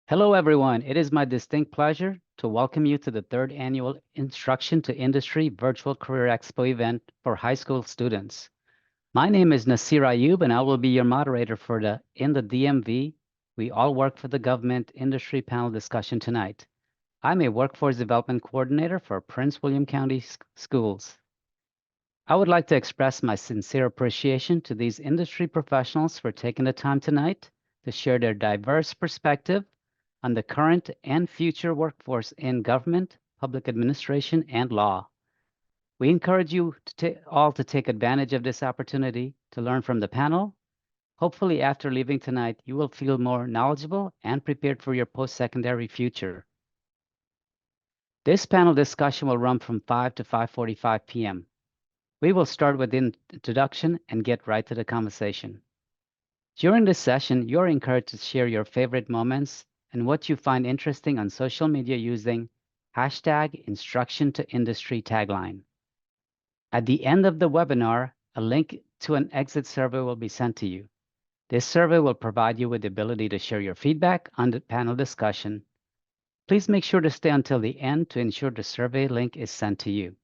Hello, everyone. It is my distinct pleasure to welcome you to the third annual Instruction to Industry Virtual Career Expo event for high school students. My name is Nasir Ayub, and I will be your moderator for the In the DMV, We All Work for the Government Industry panel discussion tonight. I'm a Workforce Development Coordinator for Prince William County Schools. I would like to express my sincere appreciation to these industry professionals for taking the time tonight to share their diverse perspective on the current and future workforce in government, public administration, and law. We encourage you all to take advantage of this opportunity to learn from the panel. Hopefully, after leaving tonight, you will feel more knowledgeable and prepared for your post-secondary future. This panel discussion will run from 5 to 5:45 p.m. We will start with the introduction and get right to the conversation. During this session, you're encouraged to share your favorite moments and what you find interesting on social media using hashtag Instruction to Industry tagline. At the end of the webinar, a link to an exit survey will be sent to you. This survey will provide you with the ability to share your feedback on the panel discussion. Please make sure to stay until the end to ensure the survey link is sent to you.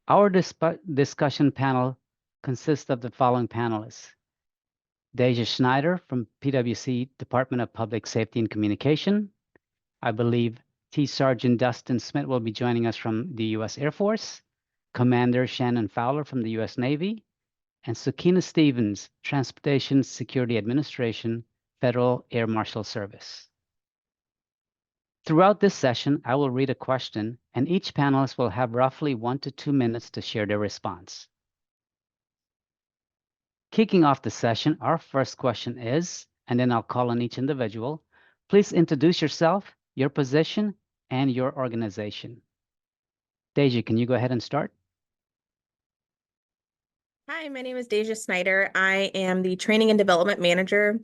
Our discussion panel consists of the following panelists: Deja Schneider from PwC Department of Public Safety and Communication. I believe T. Sergeant Dustin Smith will be joining us from the U.S. Air Force, Commander Shannon Fowler from the U.S. Navy, and Sakina Stevens, Transportation Security Administration, Federal Air Marshal Service. Throughout this session, I will read a question, and each panelist will have roughly 1 to 2 minutes to share their response. Kicking off the session, our first question is, and then I'll call on each individual. Please introduce yourself, your position, and your organization. Deja, can you go ahead and start? Hi, my name is Deja Snyder. I am the Training and Development Manager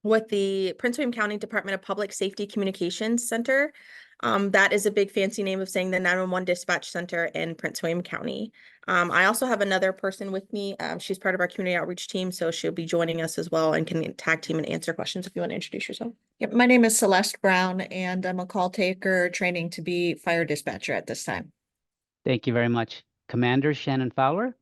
with the Prince William County Department of Public Safety Communications Center. That is a big fancy name of saying the 911 Dispatch Center in Prince William County. I also have another person with me. She's part of our community outreach team, so she'll be joining us as well and can tag team and answer questions if you want to introduce yourself. Yep, my name is Celeste Brown, and I'm a call taker training to be fire dispatcher at this time. Thank you very much. Commander Shannon Fowler.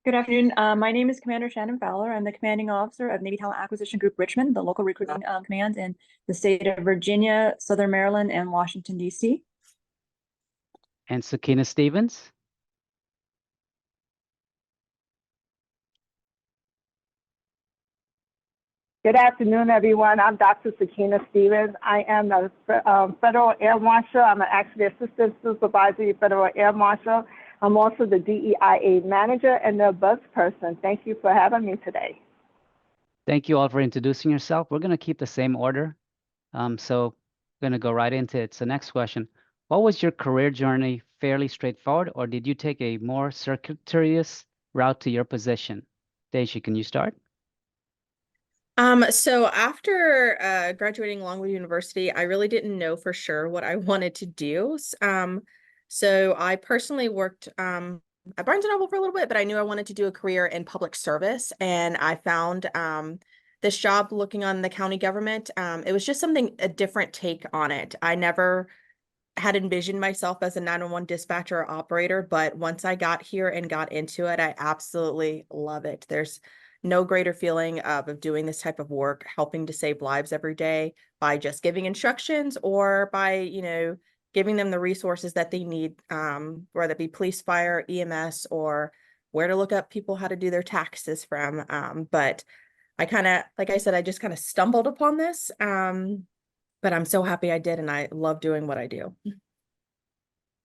Good afternoon. My name is Commander Shannon Fowler. I'm the commanding officer of Navy Talent Acquisition Group Richmond, the local recruiting command in the state of Virginia, Southern Maryland, and Washington, D.C. And Sakina Stevens. Good afternoon, everyone. I'm Dr. Sakina Stevens. I am the Federal Air Marshal. I'm actually Assistant Supervisory Federal Air Marshal. I'm also the DEIA Manager and the bus person. Thank you for having me today. Thank you all for introducing yourself. We're going to keep the same order. So we're going to go right into it. So next question. What was your career journey? Fairly straightforward, or did you take a more circuitous route to your position? Deja, can you start? So after graduating Longwood University, I really didn't know for sure what I wanted to do. So I personally worked at Barnes & Noble for a little bit, but I knew I wanted to do a career in public service. And I found this job looking on the county government. It was just a different take on it. I never had envisioned myself as a 911 dispatcher or operator, but once I got here and got into it, I absolutely love it. There's no greater feeling of doing this type of work, helping to save lives every day by just giving instructions or by, giving them the resources that they need, whether it be police, fire, EMS, or where to look up people how to do their taxes from. But I kind of, like I said, I just kind of stumbled upon this, but I'm so happy I did, and I love doing what I do.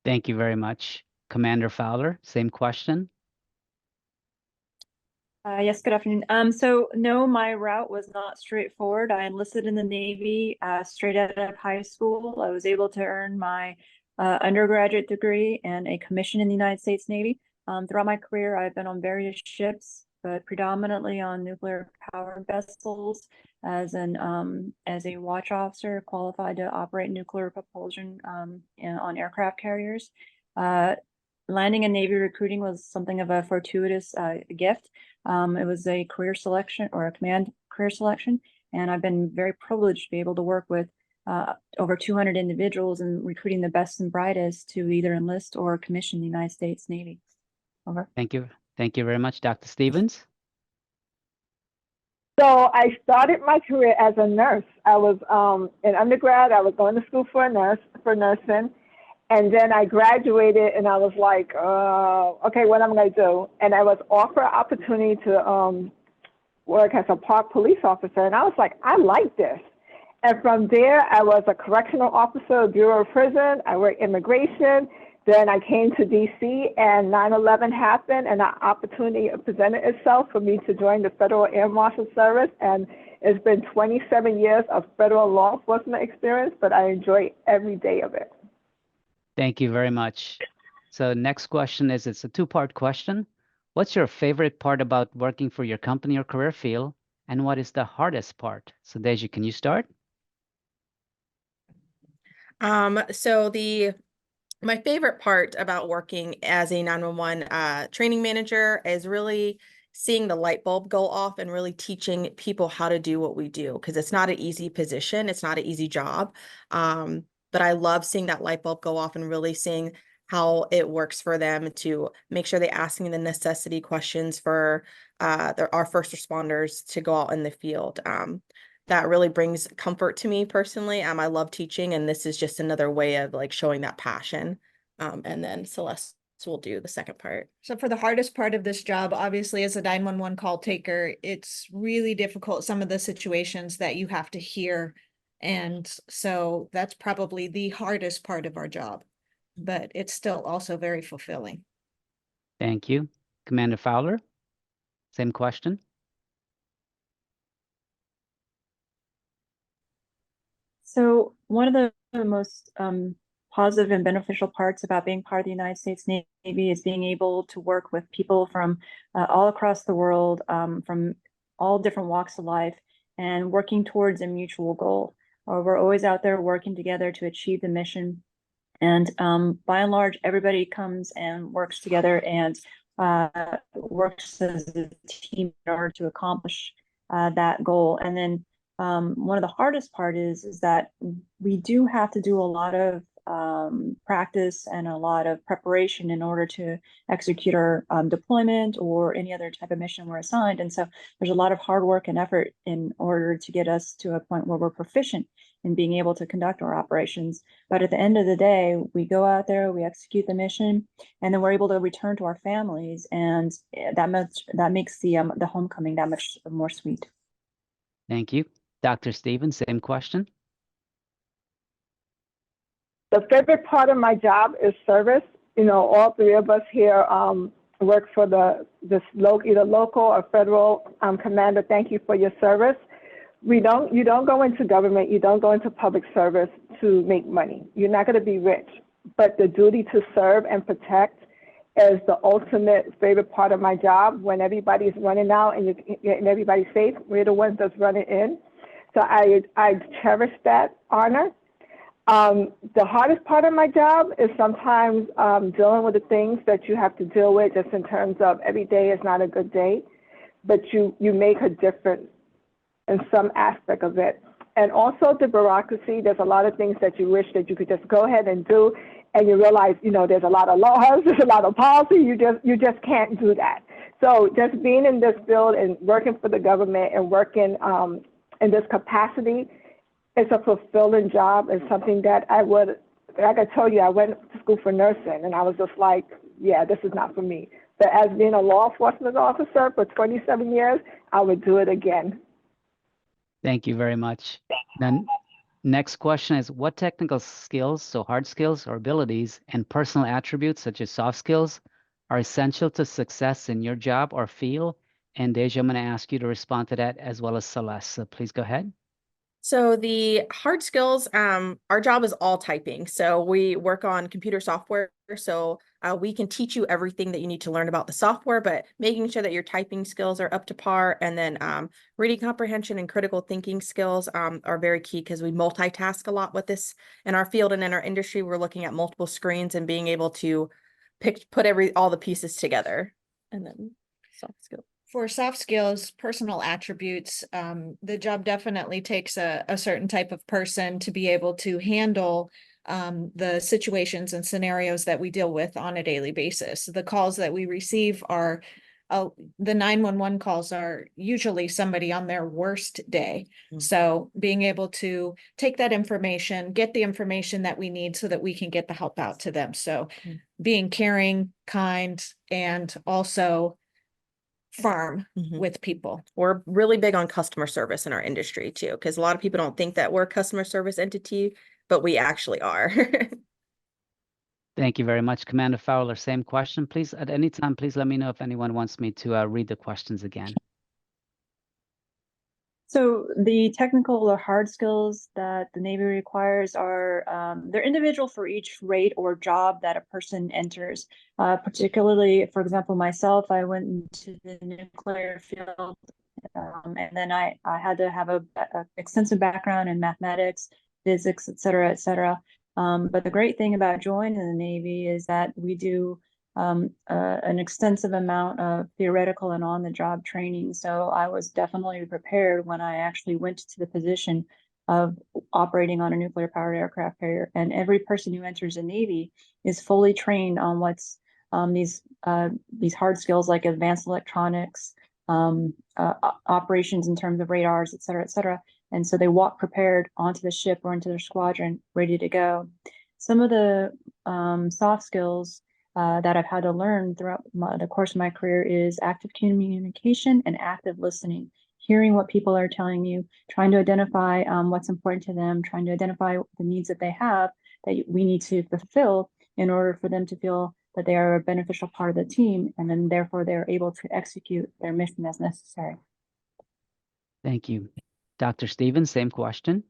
Thank you very much. Commander Fowler, same question. Yes, good afternoon. So no, my route was not straightforward. I enlisted in the Navy straight out of high school. I was able to earn my undergraduate degree and a commission in the United States Navy. Throughout my career, I've been on various ships, but predominantly on nuclear powered vessels as a watch officer qualified to operate nuclear propulsion on aircraft carriers. Landing in Navy recruiting was something of a fortuitous gift. It was a career selection or a command career selection, and I've been very privileged to be able to work with over 200 individuals and recruiting the best and brightest to either enlist or commission the United States Navy. Over. Thank you. Thank you very much, Dr. Stevens. So I started my career as a nurse. I was in undergrad. I was going to school for nursing. And then I graduated and I was like, okay, what am I going to do? And I was offered an opportunity to work as a park police officer. And I was like, I like this. And from there, I was a correctional officer, Bureau of Prison. I worked immigration. Then I came to DC and 9/11 happened and an opportunity presented itself for me to join the Federal Air Marshal Service. And it's been 27 years of federal law enforcement experience, but I enjoy every day of it. Thank you very much. So next question is, it's a two-part question. What's your favorite part about working for your company or career field? And what is the hardest part? So Deji, can you start? So my favorite part about working as a 911 training manager is really seeing the light bulb go off and really teaching people how to do what we do, because it's not an easy position. It's not an easy job. But I love seeing that light bulb go off and really seeing how it works for them to make sure they're asking the necessity questions for our first responders to go out in the field. That really brings comfort to me personally. I love teaching, and this is just another way of like showing that passion. And then Celeste will do the second part. So for the hardest part of this job, obviously as a 911 call taker, it's really difficult, some of the situations that you have to hear. And so that's probably the hardest part of our job, but it's still also very fulfilling. Thank you. Commander Fowler, same question. So one of the most positive and beneficial parts about being part of the United States Navy is being able to work with people from all across the world, from all different walks of life, and working towards a mutual goal. We're always out there working together to achieve the mission. And by and large, everybody comes and works together and works as a team in order to accomplish that goal. And then one of the hardest part is that we do have to do a lot of practice and a lot of preparation in order to execute our deployment or any other type of mission we're assigned. And so there's a lot of hard work and effort in order to get us to a point where we're proficient in being able to conduct our operations. But at the end of the day, we go out there, we execute the mission, and then we're able to return to our families, and that makes the homecoming that much more sweet. Thank you. Dr. Stevens, same question. The favorite part of my job is service. You know, all three of us here work for either local or federal commander. Thank you for your service. You don't go into government, you don't go into public service to make money. You're not going to be rich, but the duty to serve and protect is the ultimate favorite part of my job. When everybody's running out and everybody's safe, we're the ones that's running in. So I cherish that honor. The hardest part of my job is sometimes dealing with the things that you have to deal with, just in terms of every day is not a good day, but you make a difference in some aspect of it. And also the bureaucracy, there's a lot of things that you wish that you could just go ahead and do, and you realize, you know, there's a lot of laws, there's a lot of policy, you just can't do that. So just being in this field and working for the government and working in this capacity, it's a fulfilling job. It's something that like I told you, I went to school for nursing, and I was just like, yeah, this is not for me. But as being a law enforcement officer for 27 years, I would do it again. Thank you very much. Then next question is, what technical skills, so hard skills or abilities, and personal attributes such as soft skills are essential to success in your job or field? And Deja, I'm going to ask you to respond to that, as well as Celeste. So please go ahead. So the hard skills, our job is all typing. So we work on computer software. So we can teach you everything that you need to learn about the software, but making sure that your typing skills are up to par, and then reading comprehension and critical thinking skills are very key, because we multitask a lot with this in our field and in our industry. We're looking at multiple screens and being able to put all the pieces together. And then soft skills. For soft skills, personal attributes, the job definitely takes a certain type of person to be able to handle the situations and scenarios that we deal with on a daily basis. The calls that we receive are, the 911 calls are usually somebody on their worst day. Mhm. So being able to take that information, get the information that we need so that we can get the help out to them. So Mhm. being caring, kind, and also firm Mhm. with people. We're really big on customer service in our industry too, because a lot of people don't think that we're a customer service entity, but we actually are. Thank you very much, Commander Fowler. Same question. Please, at any time, please let me know if anyone wants me to read the questions again. So the technical or hard skills that the Navy requires are, they're individual for each rate or job that a person enters. Particularly, for example, myself, I went into the nuclear field, and then I had to have a extensive background in mathematics, physics, et cetera. But the great thing about joining the Navy is that we do an extensive amount of theoretical and on-the-job training. So I was definitely prepared when I actually went to the position of operating on a nuclear-powered aircraft carrier. And every person who enters the Navy is fully trained on what's these hard skills like advanced electronics, operations in terms of radars, et cetera. And so they walk prepared onto the ship or into their squadron, ready to go. Some of the soft skills that I've had to learn throughout the course of my career is active communication and active listening, hearing what people are telling you, trying to identify what's important to them, trying to identify the needs that they have that we need to fulfill in order for them to feel that they are a beneficial part of the team, and then therefore they're able to execute their mission as necessary. Thank you. Dr. Stevens, same question.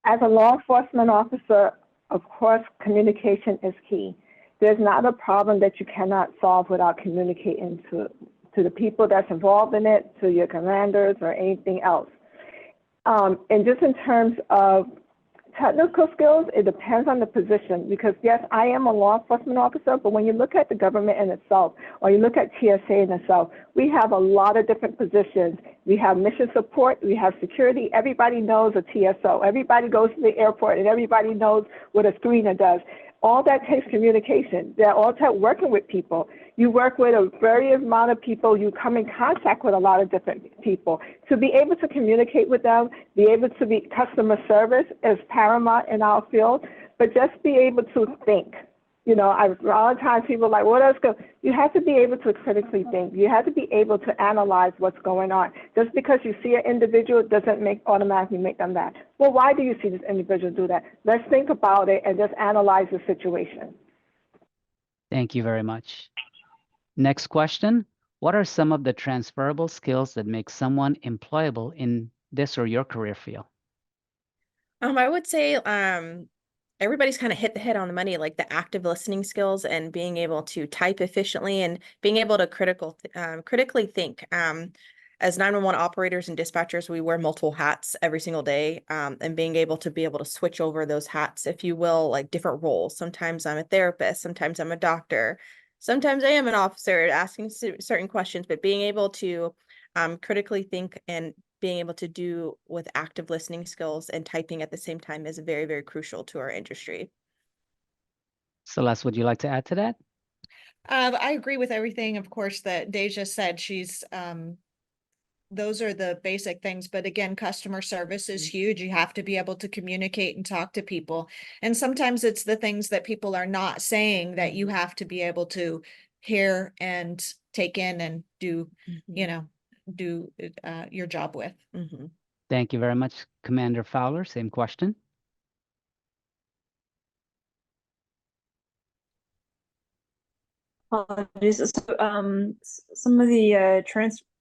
As a law enforcement officer, of course, communication is key. There's not a problem that you cannot solve without communicating to the people that's involved in it, to your commanders or anything else. And just in terms of technical skills, it depends on the position, because yes, I am a law enforcement officer, but when you look at the government in itself, or you look at TSA in itself, we have a lot of different positions. We have mission support, we have security. Everybody knows a TSO. Everybody goes to the airport and everybody knows what a screener does. All that takes communication. They're all working with people. You work with a various amount of people. You come in contact with a lot of different people. To be able to communicate with them, be able to be customer service is paramount in our field, but just be able to think. You know, a lot of times people are like, what else go? You have to be able to critically think. You have to be able to analyze what's going on. Just because you see an individual doesn't automatically make them that. Well, why do you see this individual do that? Let's think about it and just analyze the situation. Thank you very much. Next question. What are some of the transferable skills that make someone employable in this or your career field? I would say everybody's kind of hit the head on the money, like the active listening skills and being able to type efficiently and being able to critically think. As 911 operators and dispatchers, we wear multiple hats every single day, and being able to switch over those hats, if you will, like different roles. Sometimes I'm a therapist, sometimes I'm a doctor, sometimes I am an officer asking certain questions, but being able to critically think and being able to do with active listening skills and typing at the same time is very, very crucial to our industry. Celeste, would you like to add to that? I agree with everything, of course, that Deja said. She's those are the basic things, but again, customer service is huge. You have to be able to communicate and talk to people. And sometimes it's the things that people are not saying that you have to be able to hear and take in and do, you know, do your job with. Thank you very much, Commander Fowler. Same question. Apologies. So, some of the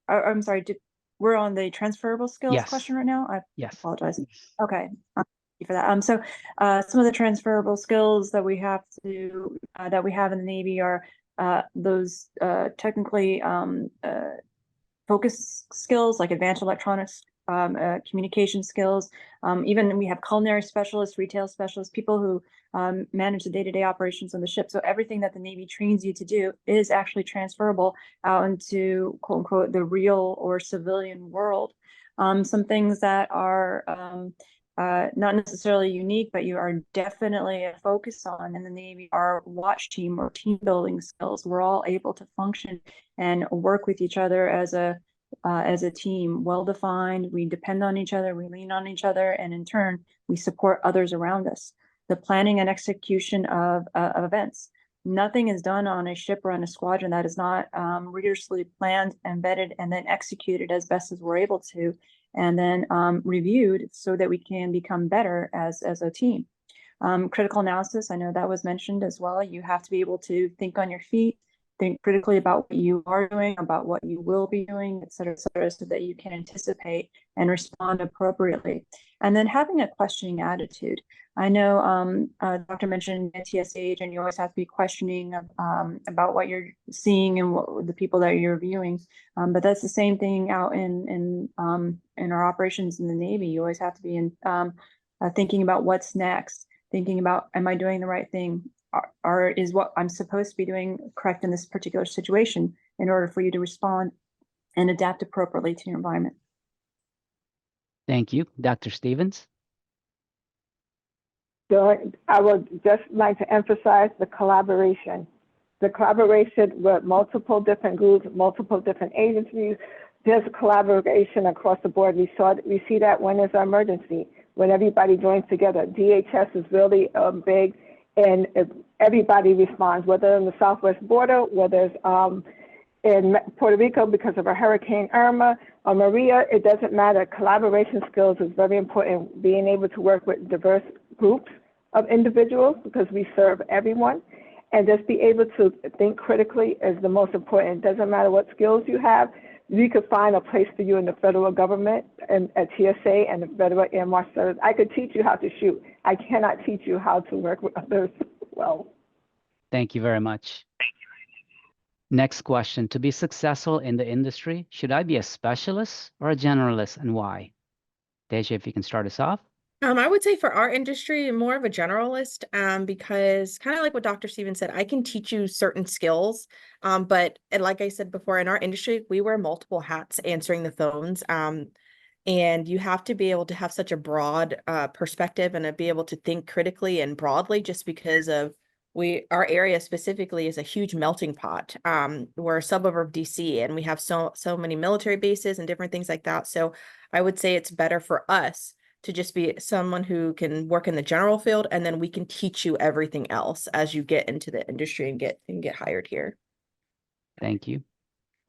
I'm sorry, we're on the transferable skills Yes. question right now. I Yes. apologize. Okay. you for that. Some of the transferable skills that we have in the Navy are those technically focus skills like advanced electronics, communication skills. Even we have culinary specialists, retail specialists, people who manage the day-to-day operations on the ship. So everything that the Navy trains you to do is actually transferable out into quote unquote the real or civilian world. Some things that are not necessarily unique, but you are definitely a focus on in the Navy are watch team or team building skills. We're all able to function and work with each other as a team, well defined. We depend on each other, we lean on each other, and in turn, we support others around us. The planning and execution of events. Nothing is done on a ship or on a squadron that is not rigorously planned, embedded, and then executed as best as we're able to, and then reviewed so that we can become better as a team. Critical analysis, I know that was mentioned as well. You have to be able to think on your feet, think critically about what you are doing, about what you will be doing, et cetera, so that you can anticipate and respond appropriately. And then having a questioning attitude. I know Dr. mentioned TSH, and you always have to be questioning about what you're seeing and what the people that you're viewing. But that's the same thing out in our operations in the Navy. You always have to be thinking about what's next, thinking about, am I doing the right thing? Or is what I'm supposed to be doing correct in this particular situation in order for you to respond and adapt appropriately to your environment? Thank you. Dr. Stevens? So I would just like to emphasize the collaboration. The collaboration with multiple different groups, multiple different agencies. There's collaboration across the board. We see that when there's an emergency, when everybody joins together. DHS is really big, and everybody responds, whether in the southwest border, whether it's in Puerto Rico because of a Hurricane Irma or Maria, it doesn't matter. Collaboration skills is very important. Being able to work with diverse groups of individuals because we serve everyone, and just be able to think critically is the most important. It doesn't matter what skills you have. We could find a place for you in the federal government and at TSA and the Federal Air Marshal Service. I could teach you how to shoot. I cannot teach you how to work with others well. Thank you very much. Next question. To be successful in the industry, should I be a specialist or a generalist, and why? Deja, if you can start us off. I would say for our industry, more of a generalist, because kind of like what Dr. Stevens said, I can teach you certain skills, but like I said before, in our industry, we wear multiple hats answering the phones, and you have to be able to have such a broad perspective and be able to think critically and broadly, just because of our area specifically is a huge melting pot. We're a suburb of DC, and we have so many military bases and different things like that. So I would say it's better for us to just be someone who can work in the general field, and then we can teach you everything else as you get into the industry and get hired here. Thank you.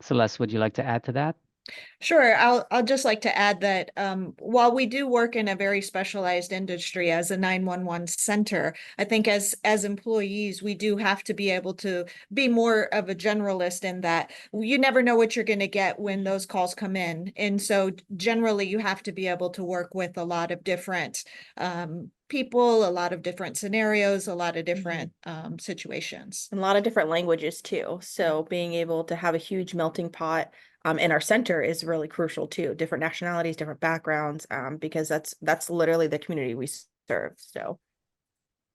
Celeste, would you like to add to that? Sure. I'll just like to add that while we do work in a very specialized industry as a 911 center, I think as employees, we do have to be able to be more of a generalist in that you never know what you're going to get when those calls come in. And so generally, you have to be able to work with a lot of different people, a lot of different scenarios, a lot of different situations. And a lot of different languages too. So being able to have a huge melting pot in our center is really crucial too. Different nationalities, different backgrounds, because that's literally the community we serve. So,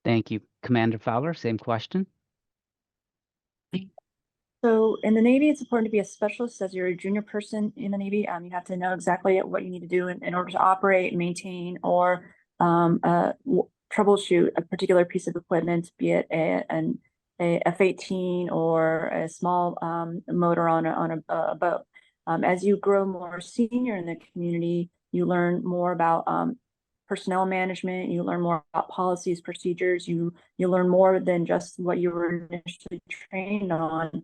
thank you, Commander Fowler. Same question. So in the Navy, it's important to be a specialist as you're a junior person in the Navy. You have to know exactly what you need to do in order to operate, maintain, or troubleshoot a particular piece of equipment, be it a F-18 or a small motor on a boat. As you grow more senior in the community, you learn more about personnel management, you learn more about policies, procedures, you learn more than just what you were initially trained on.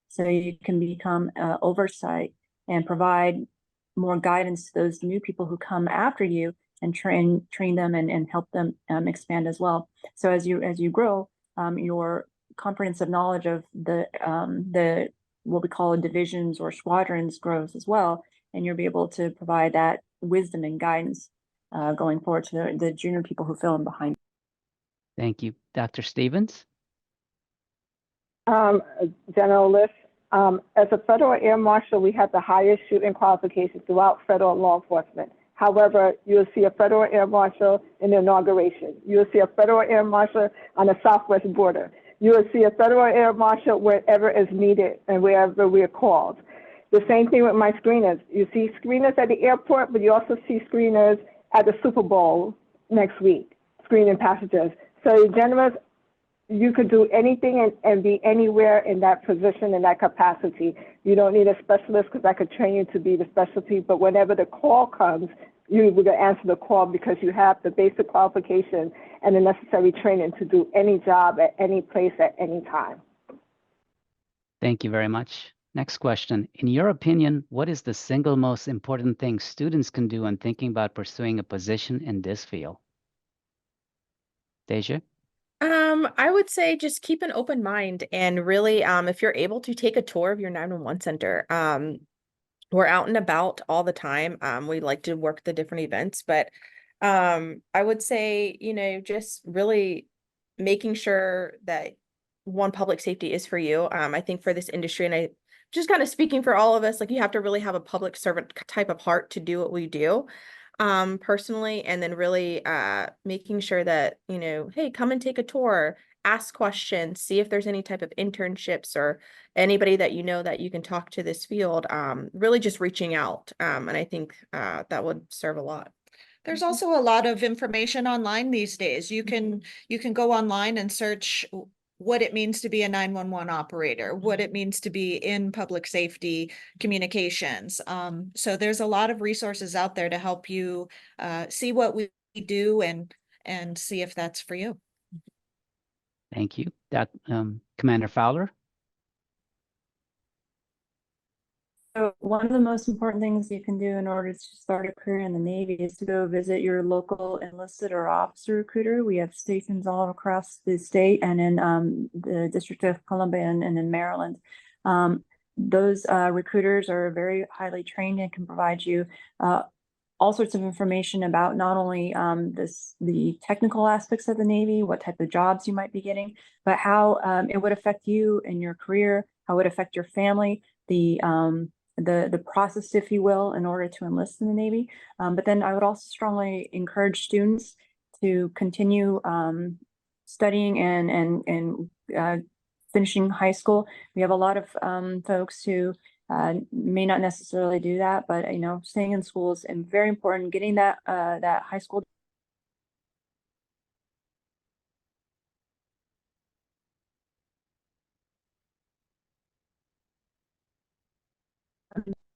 So you can become oversight and provide more guidance to those new people who come after you and train them and help them expand as well. So as you grow, your comprehensive knowledge of the what we call divisions or squadrons grows as well, and you'll be able to provide that wisdom and guidance going forward to the junior people who fill in behind. Thank you. Dr. Stevens? General List, as a federal air marshal, we have the highest shooting qualifications throughout federal law enforcement. However, you'll see a federal air marshal in the inauguration. You'll see a federal air marshal on the southwest border. You will see a federal air marshal wherever is needed and wherever we are called. The same thing with my screeners. You see screeners at the airport, but you also see screeners at the Super Bowl next week, screening passengers. So generals, you could do anything and be anywhere in that position, in that capacity. You don't need a specialist because I could train you to be the specialty, but whenever the call comes, you will answer the call because you have the basic qualification and the necessary training to do any job at any place at any time. Thank you very much. Next question. In your opinion, what is the single most important thing students can do when thinking about pursuing a position in this field? Deja? I would say just keep an open mind and really, if you're able to take a tour of your 911 center, we're out and about all the time. We like to work the different events, but I would say, just really making sure that one, public safety is for you. I think for this industry, and I just kind of speaking for all of us, like you have to really have a public servant type of heart to do what we do. Personally, and then really making sure that, hey, come and take a tour, ask questions, see if there's any type of internships or anybody that that you can talk to this field, really just reaching out. And I think that would serve a lot. There's also a lot of information online these days. You can go online and search what it means to be a 911 operator, what it means to be in public safety communications. So there's a lot of resources out there to help you see what we do and see if that's for you. Thank you. Commander Fowler? So one of the most important things you can do in order to start a career in the Navy is to go visit your local enlisted or officer recruiter. We have stations all across the state and in the District of Columbia and in Maryland. Those recruiters are very highly trained and can provide you all sorts of information about not only the technical aspects of the Navy, what type of jobs you might be getting, but how it would affect you in your career, how it would affect your family, the process, if you will, in order to enlist in the Navy. But then I would also strongly encourage students to continue studying and finishing high school. We have a lot of folks who may not necessarily do that, but staying in school is very important. Getting that high school.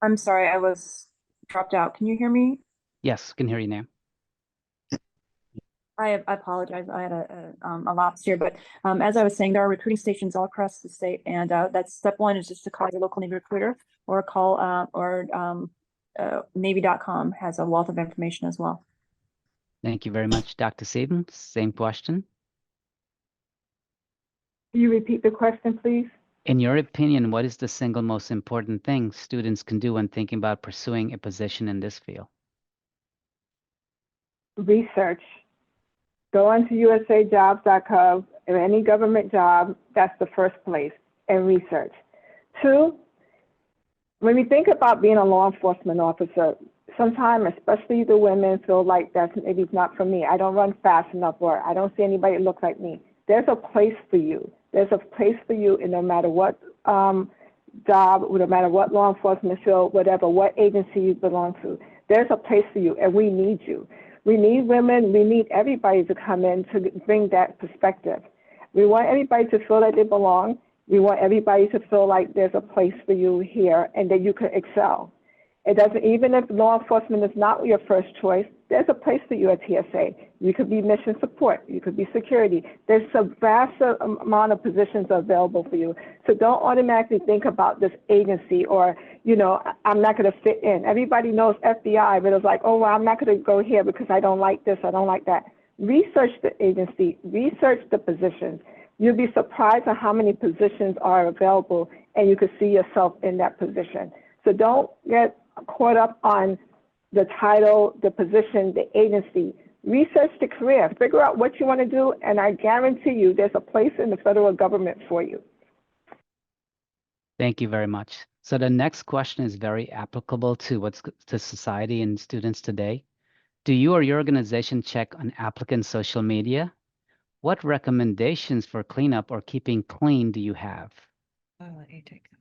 I'm sorry, I was dropped out. Can you hear me? Yes, can hear you now. I apologize. I had a lapse here, but as I was saying, there are recruiting stations all across the state, and that's step one is just to call your local Navy recruiter or call Navy.com has a wealth of information as well. Thank you very much. Dr. Seaton, same question. Can you repeat the question, please? In your opinion, what is the single most important thing students can do when thinking about pursuing a position in this field? Research. Go onto usajobs.gov or any government job, that's the first place, and research. Two, when we think about being a law enforcement officer, sometimes, especially the women, feel like that's maybe not for me. I don't run fast enough, or I don't see anybody that looks like me. There's a place for you. There's a place for you in no matter what job, no matter what law enforcement field, whatever, what agency you belong to. There's a place for you, and we need you. We need women. We need everybody to come in to bring that perspective. We want everybody to feel that they belong. We want everybody to feel like there's a place for you here and that you can excel. It doesn't, even if law enforcement is not your first choice, there's a place for you at TSA. You could be mission support. You could be security. There's a vast amount of positions available for you. So don't automatically think about this agency or, I'm not going to fit in. Everybody knows FBI, but it's like, oh, well, I'm not going to go here because I don't like this, I don't like that. Research the agency, research the positions. You'll be surprised at how many positions are available and you could see yourself in that position. So don't get caught up on the title, the position, the agency. Research the career, figure out what you want to do, and I guarantee you there's a place in the federal government for you. Thank you very much. So the next question is very applicable to to society and students today. Do you or your organization check on applicant social media? What recommendations for cleanup or keeping clean do you have? I'll let you take them.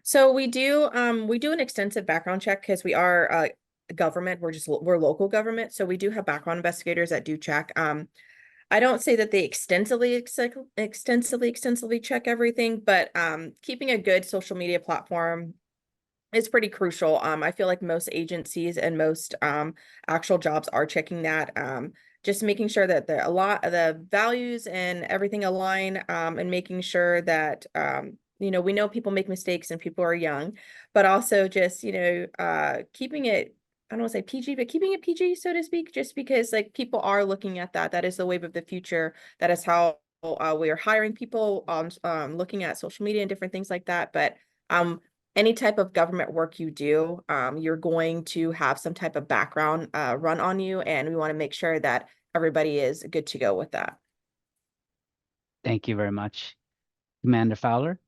So we do an extensive background check because we are government. We're local government, so we do have background investigators that do check. I don't say that they extensively check everything, but keeping a good social media platform is pretty crucial. I feel like most agencies and most actual jobs are checking that. Just making sure that a lot of the values and everything align, and making sure that you know, we know people make mistakes and people are young, but also just, you know, keeping it, I don't want to say PG, but keeping it PG, so to speak, just because like people are looking at that. That is the wave of the future. That is how we are hiring people, looking at social media and different things like that. But any type of government work you do, you're going to have some type of background run on you, and we want to make sure that everybody is good to go with that. Thank you very much. Commander Fowler?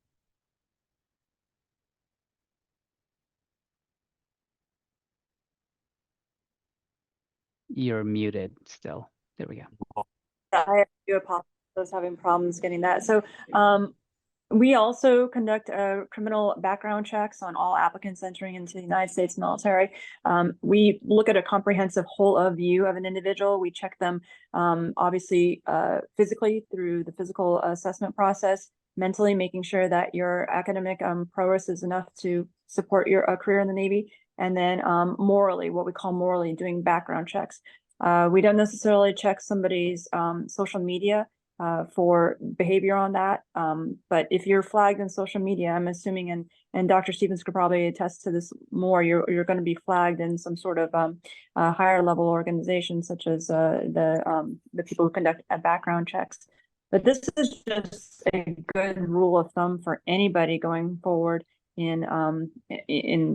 You're muted still. There we go. I do apologize. I was having problems getting that. So we also conduct criminal background checks on all applicants entering into the United States military. We look at a comprehensive whole of view of an individual. We check them obviously physically through the physical assessment process, mentally making sure that your academic prowess is enough to support your career in the Navy, and then morally, what we call morally, doing background checks. We don't necessarily check somebody's social media for behavior on that. But if you're flagged in social media, I'm assuming, and Dr. Stevens could probably attest to this more, you're going to be flagged in some sort of higher level organization, such as the people who conduct background checks. But this is just a good rule of thumb for anybody going forward in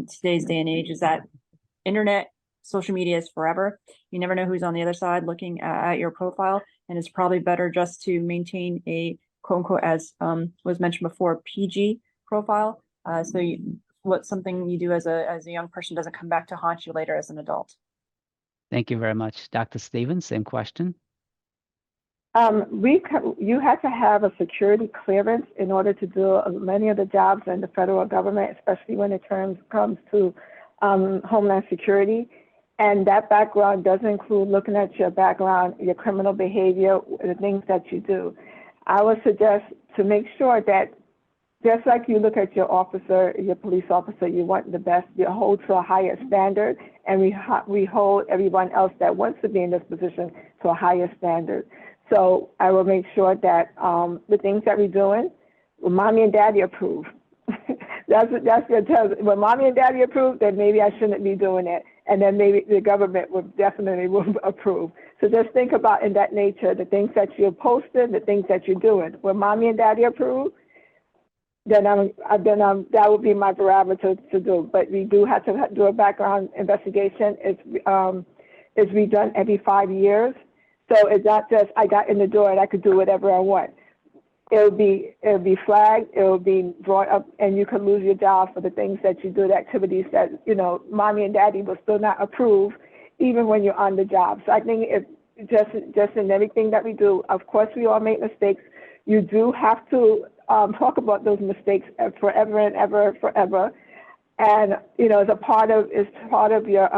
today's day and age, is that internet, social media is forever. You never know who's on the other side looking at your profile, and it's probably better just to maintain a quote unquote, as was mentioned before, PG profile. So something you do as a young person doesn't come back to haunt you later as an adult. Thank you very much. Dr. Stevens, same question. You had to have a security clearance in order to do many of the jobs in the federal government, especially when it comes to Homeland Security. And that background does include looking at your background, your criminal behavior, the things that you do. I would suggest to make sure that just like you look at your officer, your police officer, you want the best, you hold to a higher standard, and we hold everyone else that wants to be in this position to a higher standard. So I will make sure that the things that we're doing, when mommy and daddy approve. that's your tell. When mommy and daddy approve, then maybe I shouldn't be doing it. And then maybe the government will definitely approve. So just think about in that nature, the things that you're posting, the things that you're doing. When mommy and daddy approve, then that would be my parameter to do. But we do have to do a background investigation. It's redone every 5 years. So it's not just I got in the door and I could do whatever I want. It'll be flagged, it'll be brought up, and you can lose your job for the things that you do, the activities that, you know, mommy and daddy will still not approve, even when you're on the job. So I think if just in everything that we do, of course we all make mistakes. You do have to talk about those mistakes forever and ever, forever. And, you know, it's part of your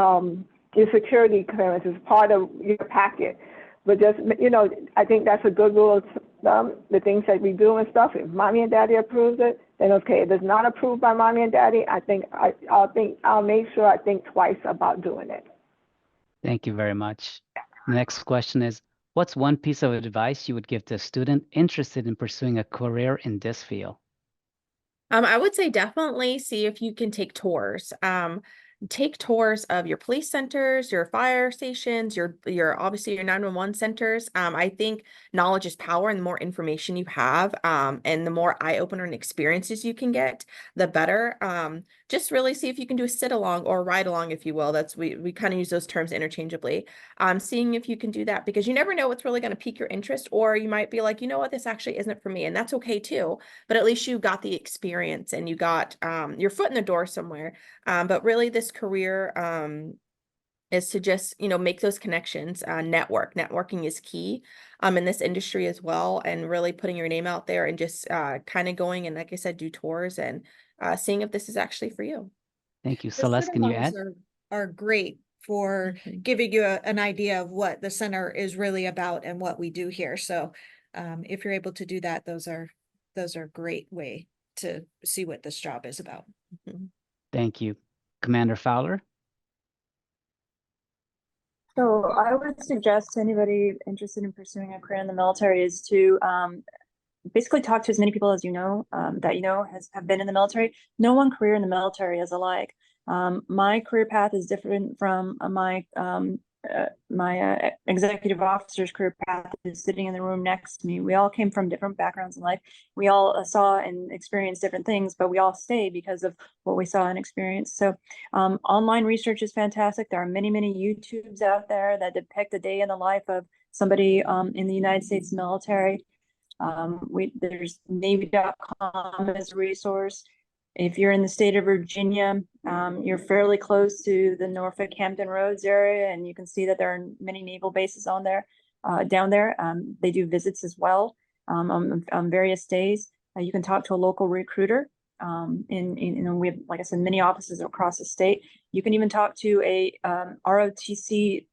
security clearance, it's part of your packet. But just, you know, I think that's a good rule of thumb, the things that we do and stuff. If mommy and daddy approves it, then okay. If it's not approved by mommy and daddy, I'll make sure I think twice about doing it. Thank you very much. The next question is, what's one piece of advice you would give to a student interested in pursuing a career in this field? I would say definitely see if you can take tours. Take tours of your police centers, your fire stations, your obviously your 911 centers. I think knowledge is power, and the more information you have, and the more eye-opener and experiences you can get, the better. just really see if you can do a sit along or ride along, if you will. That's we kind of use those terms interchangeably. Seeing if you can do that, because you never know what's really going to pique your interest, or you might be like, you know what, this actually isn't for me, and that's okay too. But at least you got the experience and you got your foot in the door somewhere. But really, this career is to just, make those connections, networking is key in this industry as well, and really putting your name out there and just kind of going and, like I said, do tours and seeing if this is actually for you. Thank you. The Celeste, can you add? sit-alongs are great for giving you an idea of what the center is really about and what we do here. So if you're able to do that, those are great way to see what this job is about. Thank you. Commander Fowler? So I would suggest to anybody interested in pursuing a career in the military is to basically talk to as many people as you know that have been in the military. No one career in the military is alike. My career path is different from my executive officer's career path is sitting in the room next to me. We all came from different backgrounds in life. We all saw and experienced different things, but we all stay because of what we saw and experienced. So online research is fantastic. There are many, many YouTubes out there that depict a day in the life of somebody in the United States military. There's Navy.com as a resource. If you're in the state of Virginia, you're fairly close to the Norfolk Hampton Roads area, and you can see that there are many naval bases on there, down there. They do visits as well on various days. You can talk to a local recruiter. We have, like I said, many offices across the state. You can even talk to a ROTC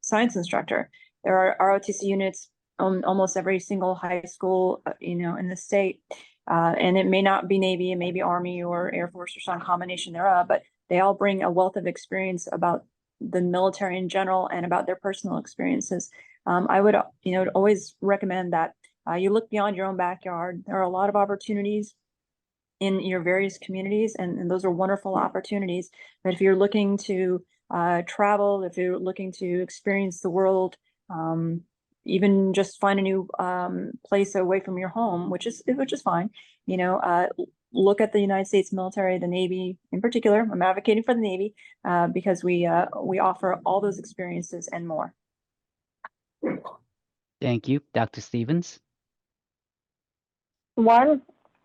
science instructor. There are ROTC units on almost every single high school, in the state. And it may not be Navy, it may be Army or Air Force or some combination thereof, but they all bring a wealth of experience about the military in general and about their personal experiences. I would, always recommend that you look beyond your own backyard. There are a lot of opportunities in your various communities, and those are wonderful opportunities. But if you're looking to travel, if you're looking to experience the world, even just find a new place away from your home, which is fine. Look at the United States military, the Navy in particular. I'm advocating for the Navy because we offer all those experiences and more. Thank you. Dr. Stevens? One,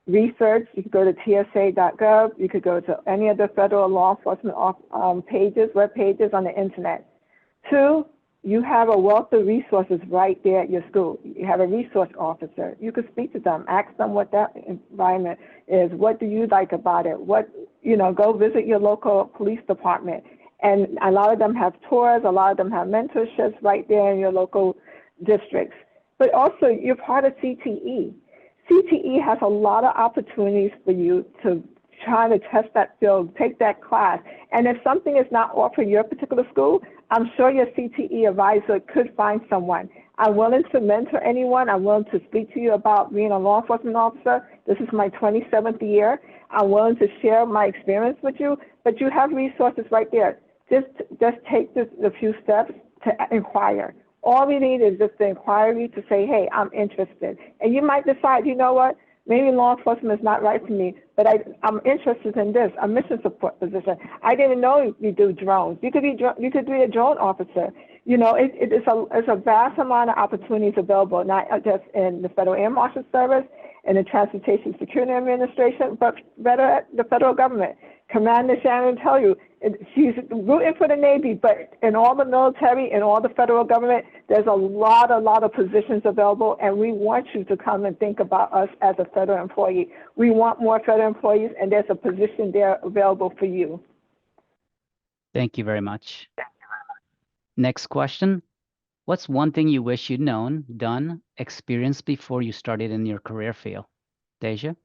research. You could go to TSA.gov. You could go to any of the federal law enforcement web pages on the internet. Two, you have a wealth of resources right there at your school. You have a resource officer. You could speak to them, ask them what that environment is. What do you like about it? Go visit your local police department. And a lot of them have tours, a lot of them have mentorships right there in your local districts. But also, you're part of CTE. CTE has a lot of opportunities for you to try to test that field, take that class. And if something is not offered your particular school, I'm sure your CTE advisor could find someone. I'm willing to mentor anyone. I'm willing to speak to you about being a law enforcement officer. This is my 27th year. I'm willing to share my experience with you, but you have resources right there. Just take the few steps to inquire. All we need is just the inquiry to say, hey, I'm interested. And you might decide, you know what? Maybe law enforcement is not right for me, but I'm interested in this, a mission support position. I didn't know you do drones. You could be a drone officer. It's a vast amount of opportunities available, not just in the Federal Air Marshal Service and the Transportation Security Administration, but better at the federal government. Commander Shannon tell you, she's rooting for the Navy, but in all the military and all the federal government, there's a lot of positions available, and we want you to come and think about us as a federal employee. We want more federal employees, and there's a position there available for you. Thank you very much. Next question. What's one thing you wish you'd known, done, experienced before you started in your career field? Deja?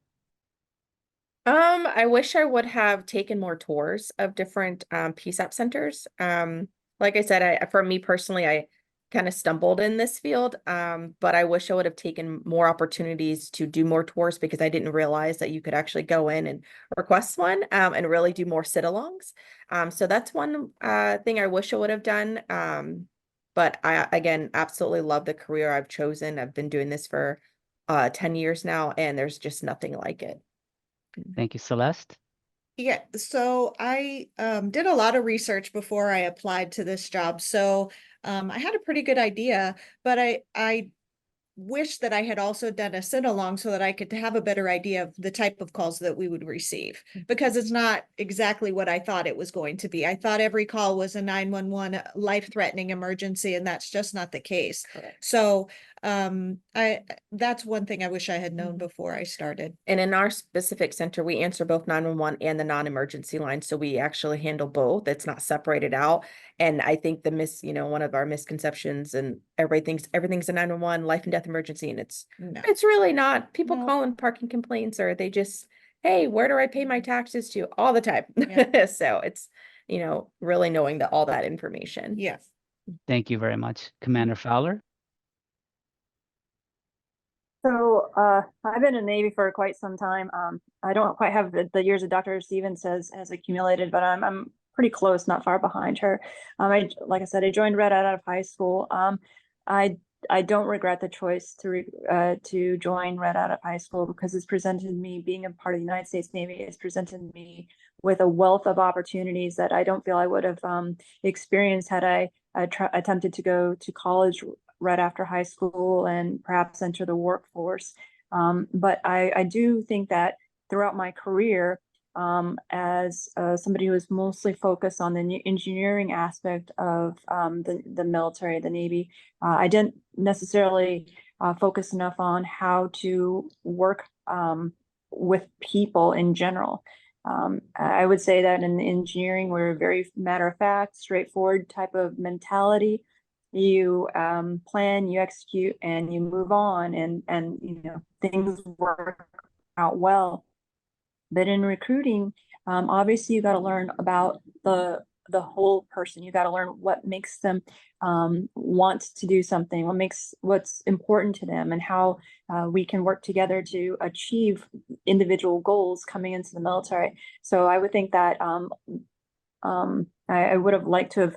I wish I would have taken more tours of different PSAP centers. Like I said, for me personally, I kind of stumbled in this field, but I wish I would have taken more opportunities to do more tours, because I didn't realize that you could actually go in and request one and really do more sit-alongs. So that's one thing I wish I would have done. But I, again, absolutely love the career I've chosen. I've been doing this for 10 years now, and there's just nothing like it. Thank you, Celeste. Yeah, so I did a lot of research before I applied to this job. So I had a pretty good idea, but I wish that I had also done a sit along so that I could have a better idea of the type of calls that we would receive, because it's not exactly what I thought it was going to be. I thought every call was a 911 life-threatening emergency, and that's just not the case. Correct. So that's one thing I wish I had known before I started. And in our specific center, we answer both 911 and the non-emergency line. So we actually handle both. It's not separated out. And I think one of our misconceptions, and everybody thinks everything's a 911 life and death emergency. And it's No. really not. People No. call in parking complaints, or they just, hey, where do I pay my taxes to? All the time. Yeah. So it's, really knowing all that information. Yes. Thank you very much. Commander Fowler? So I've been in the Navy for quite some time. I don't quite have the years that Dr. Stevens has accumulated, but I'm pretty close, not far behind her. Like I said, I joined Red Hat out of high school. I don't regret the choice to join Red Hat out of high school, because it's presented me, being a part of the United States Navy, has presented me with a wealth of opportunities that I don't feel I would have experienced had I attempted to go to college right after high school and perhaps enter the workforce. But I do think that throughout my career, as somebody who is mostly focused on the engineering aspect of the military, the Navy, I didn't necessarily focus enough on how to work with people in general. I would say that in engineering, we're very matter of fact, straightforward type of mentality. You plan, you execute, and you move on, and things work out well. But in recruiting, obviously you got to learn about the whole person. You got to learn what makes them want to do something, what's important to them, and how we can work together to achieve individual goals coming into the military. So I would think that I would have liked to have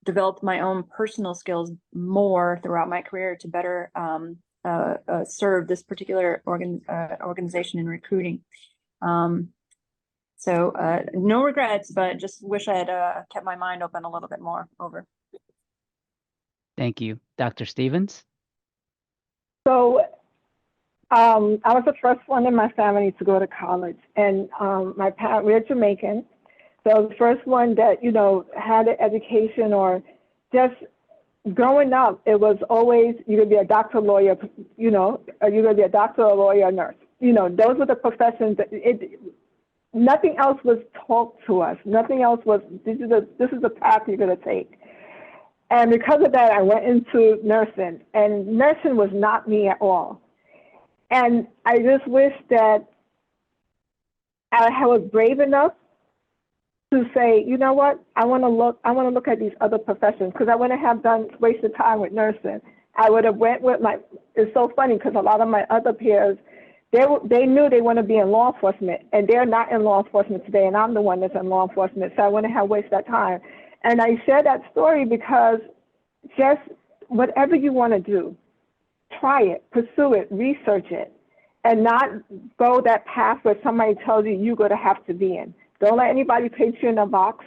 developed my own personal skills more throughout my career to better serve this particular organization in recruiting. So no regrets, but just wish I had kept my mind open a little bit more. Over. Thank you. Dr. Stevens? So I was the first one in my family to go to college, and my parents, we're Jamaican. So the first one that, had an education, or just growing up, it was always, you're going to be a doctor, lawyer, or you're going to be a doctor, a lawyer, a nurse. Those were the professions that nothing else was taught to us. Nothing else was, this is the path you're going to take. And because of that, I went into nursing, and nursing was not me at all. And I just wish that I was brave enough to say, you know what, I want to look at these other professions, because I wouldn't have wasted time with nursing. I would have went with it's so funny, because a lot of my other peers, they knew they want to be in law enforcement, and they're not in law enforcement today, and I'm the one that's in law enforcement, so I wouldn't have wasted that time. And I share that story because just whatever you want to do, try it, pursue it, research it, and not go that path where somebody tells you're going to have to be in. Don't let anybody put you in a box,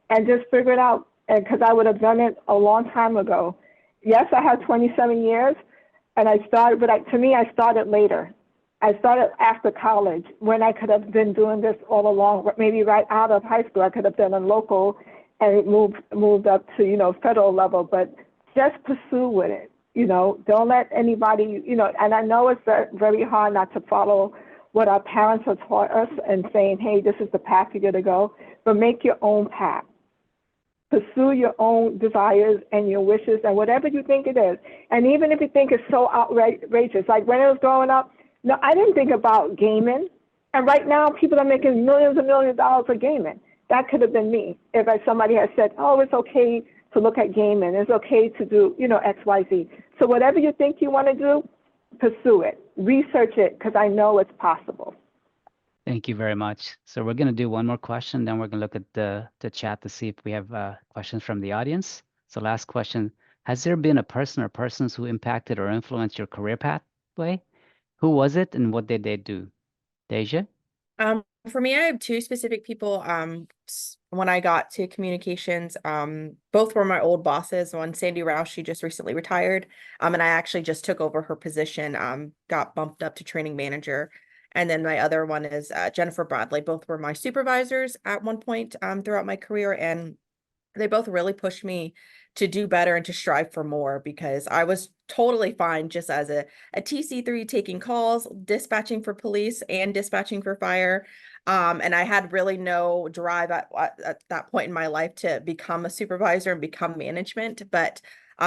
and just figure it out. And because I would have done it a long time ago. Yes, I had 27 years, and I started, but to me, I started later. I started after college, when I could have been doing this all along. Maybe right out of high school, I could have done a local and moved up to, federal level. But just pursue with it. Don't let anybody, and I know it's very hard not to follow what our parents have taught us and saying, hey, this is the path you're going to go, but make your own path. Pursue your own desires and your wishes and whatever you think it is. And even if you think it's so outrageous, like when I was growing up, no, I didn't think about gaming. And right now, people are making millions and millions of dollars for gaming. That could have been me if somebody had said, oh, it's okay to look at gaming. It's okay to do, X, Y, Z. So whatever you think you want to do, pursue it. Research it, because I know it's possible. Thank you very much. So we're going to do one more question, then we're going to look at the chat to see if we have questions from the audience. So last question, has there been a person or persons who impacted or influenced your career pathway? Who was it and what did they do? Deja? for me, I have two specific people. When I got to communications, both were my old bosses. One, Sandy Rouse, she just recently retired. And I actually just took over her position, got bumped up to training manager. And then my other one is Jennifer Bradley. Both were my supervisors at one point throughout my career. And they both really pushed me to do better and to strive for more, because I was totally fine just as a TC3 taking calls, dispatching for police and dispatching for fire. And I had really no drive at that point in my life to become a supervisor and become management. But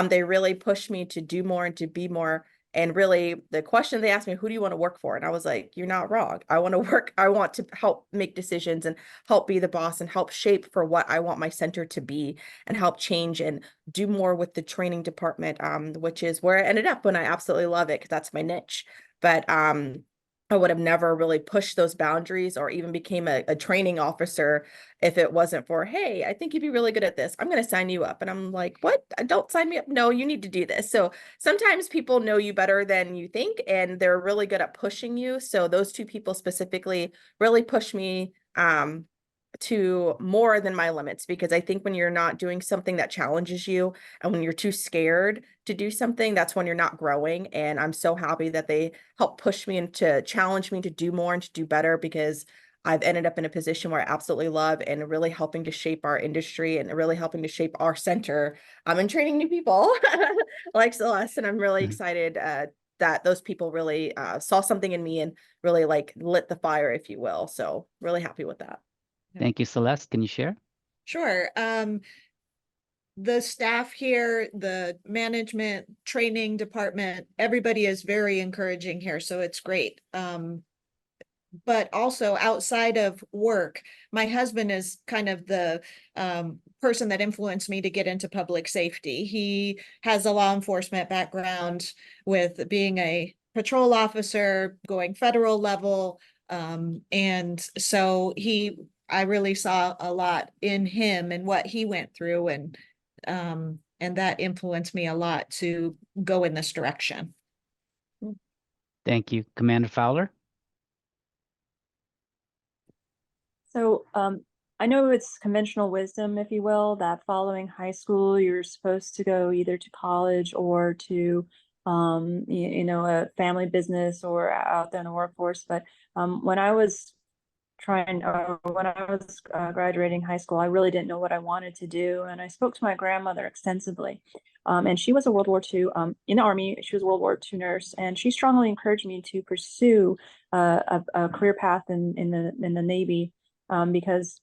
they really pushed me to do more and to be more. And really, the question they asked me, who do you want to work for? And I was like, you're not wrong. I want to work. I want to help make decisions and help be the boss and help shape for what I want my center to be, and help change and do more with the training department, which is where I ended up, when I absolutely love it, because that's my niche. But I would have never really pushed those boundaries or even became a training officer if it wasn't for, hey, I think you'd be really good at this. I'm going to sign you up. And I'm like, what? Don't sign me up. No, you need to do this. So sometimes people know you better than you think, and they're really good at pushing you. So those two people specifically really pushed me to more than my limits, because I think when you're not doing something that challenges you, and when you're too scared to do something, that's when you're not growing. And I'm so happy that they help push me and to challenge me to do more and to do better, because I've ended up in a position where I absolutely love, and really helping to shape our industry and really helping to shape our center and training new people like Celeste. And I'm really excited that those people really saw something in me and really like lit the fire, if you will. So really happy with that. Thank you, Celeste. Can you share? Sure. The staff here, the management training department, everybody is very encouraging here, so it's great. But also outside of work, my husband is kind of the person that influenced me to get into public safety. He has a law enforcement background with being a patrol officer, going federal level. And so I really saw a lot in him and what he went through, and that influenced me a lot to go in this direction. Thank you. Commander Fowler? So I know it's conventional wisdom, if you will, that following high school, you're supposed to go either to college or to, a family business or out there in the workforce. But when I was graduating high school, I really didn't know what I wanted to do. And I spoke to my grandmother extensively. And she was a World War II in the Army. She was a World War II nurse, and she strongly encouraged me to pursue a career path in the Navy, because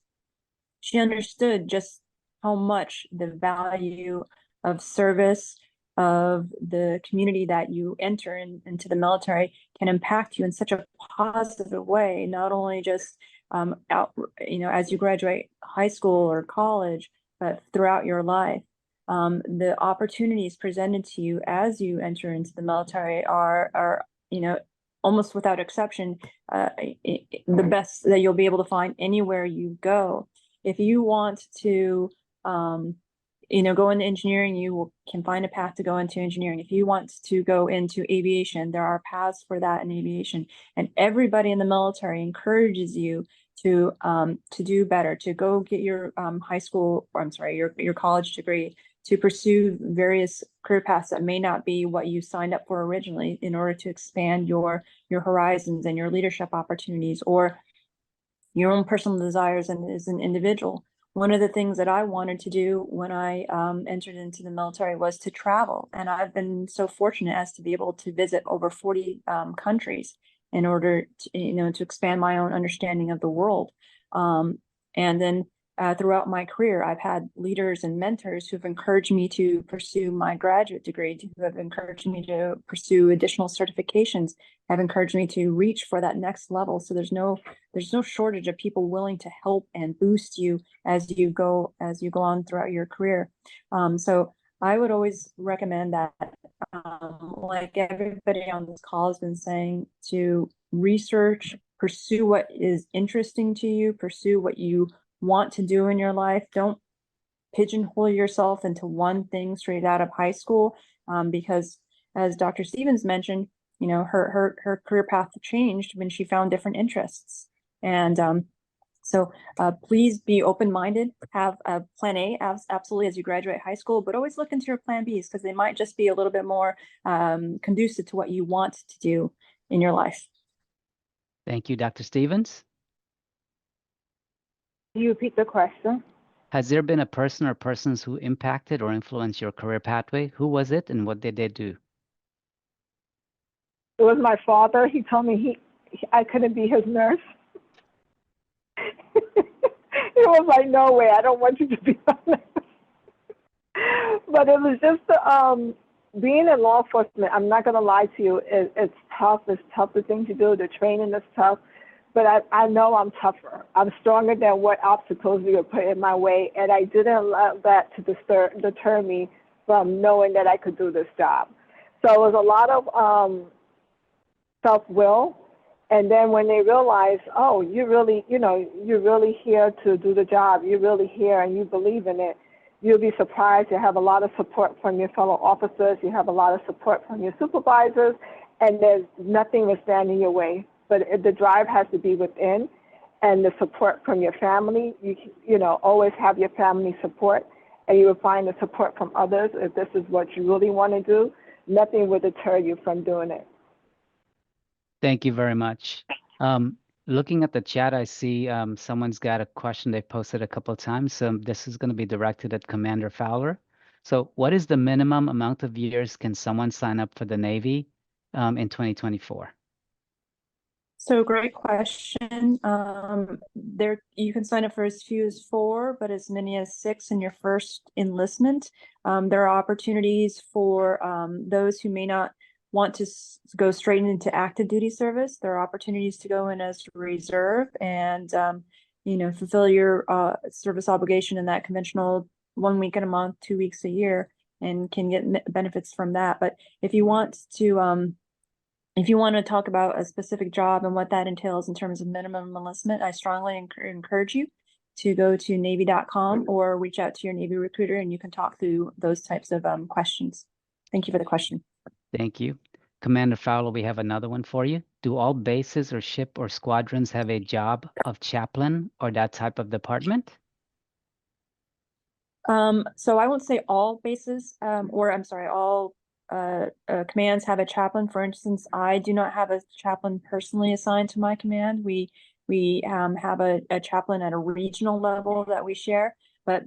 she understood just how much the value of service, of the community that you enter into the military, can impact you in such a positive way, not only just as you graduate high school or college, but throughout your life. The opportunities presented to you as you enter into the military are almost without exception, the best that you'll be able to find anywhere you go. If you want to go into engineering, you can find a path to go into engineering. If you want to go into aviation, there are paths for that in aviation. And everybody in the military encourages you to do better, to go get your your college degree, to pursue various career paths that may not be what you signed up for originally, in order to expand your horizons and your leadership opportunities, or your own personal desires and as an individual. One of the things that I wanted to do when I entered into the military was to travel. And I've been so fortunate as to be able to visit over 40 countries in order to expand my own understanding of the world. And then throughout my career, I've had leaders and mentors who have encouraged me to pursue my graduate degree, who have encouraged me to pursue additional certifications, have encouraged me to reach for that next level. So there's no shortage of people willing to help and boost you as you go on throughout your career. So I would always recommend that, like everybody on this call has been saying, to research, pursue what is interesting to you, pursue what you want to do in your life. Don't pigeonhole yourself into one thing straight out of high school, because as Dr. Stevens mentioned, her career path changed when she found different interests. And so please be open-minded, have a plan A absolutely as you graduate high school, but always look into your plan Bs because they might just be a little bit more conducive to what you want to do in your life. Thank you, Dr. Stevens. Can you repeat the question? Has there been a person or persons who impacted or influenced your career pathway? Who was it and what did they do? It was my father. He told me I couldn't be his nurse. He was like, no way, I don't want you to be my nurse. But it was just being in law enforcement, I'm not going to lie to you, it's tough. It's a tougher thing to do. The training is tough. But I know I'm tougher. I'm stronger than what obstacles you would put in my way. And I didn't allow that to deter me from knowing that I could do this job. So it was a lot of self-will. And then when they realize, oh, you're really here to do the job. You're really here and you believe in it. You'll be surprised. You have a lot of support from your fellow officers. You have a lot of support from your supervisors. And there's nothing to stand in your way. But the drive has to be within, and the support from your family. You always have your family support, and you will find the support from others. If this is what you really want to do, nothing will deter you from doing it. Thank you very much. Looking at the chat, I see someone's got a question they posted a couple of times. This is going to be directed at Commander Fowler. So what is the minimum amount of years can someone sign up for the Navy in 2024? So great question. There you can sign up for as few as 4, but as many as 6 in your first enlistment. There are opportunities for those who may not want to go straight into active duty service. There are opportunities to go in as reserve and fulfill your service obligation in that conventional 1 week in a month, 2 weeks a year, and can get benefits from that. But if you want to talk about a specific job and what that entails in terms of minimum enlistment, I strongly encourage you to go to Navy.com or reach out to your Navy recruiter and you can talk through those types of questions. Thank you for the question. Thank you. Commander Fowler, we have another one for you. Do all bases or ship or squadrons have a job of chaplain or that type of department? So I won't say all bases, all commands have a chaplain. For instance, I do not have a chaplain personally assigned to my command. We have a chaplain at a regional level that we share, but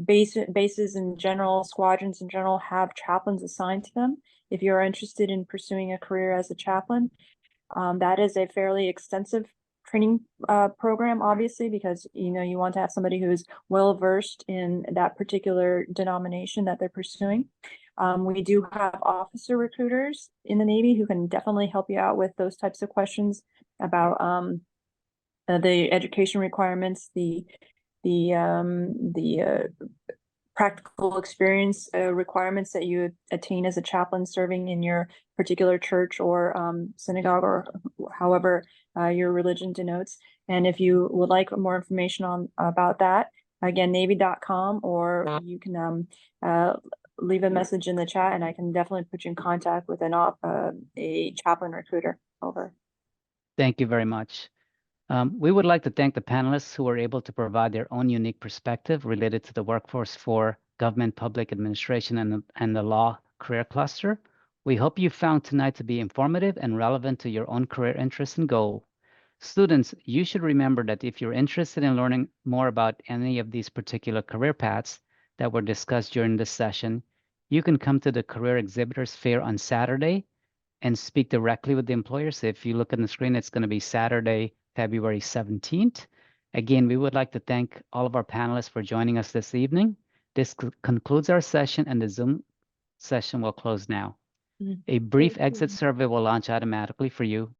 bases in general, squadrons in general have chaplains assigned to them. If you're interested in pursuing a career as a chaplain, that is a fairly extensive training program, obviously, because you want to have somebody who is well versed in that particular denomination that they're pursuing. We do have officer recruiters in the Navy who can definitely help you out with those types of questions about the education requirements, the practical experience requirements that you attain as a chaplain serving in your particular church or synagogue or however your religion denotes. And if you would like more information about that, again, Navy.com, or you can leave a message in the chat and I can definitely put you in contact with a chaplain recruiter. Over. Thank you very much. We would like to thank the panelists who were able to provide their own unique perspective related to the workforce for government public administration and the law career cluster. We hope you found tonight to be informative and relevant to your own career interest and goal. Students, you should remember that if you're interested in learning more about any of these particular career paths that were discussed during this session, you can come to the Career Exhibitors Fair on Saturday and speak directly with the employers. If you look on the screen, it's going to be Saturday, February 17th. Again, we would like to thank all of our panelists for joining us this evening. This concludes our session and the Zoom session will close now. A brief exit survey will launch automatically for you.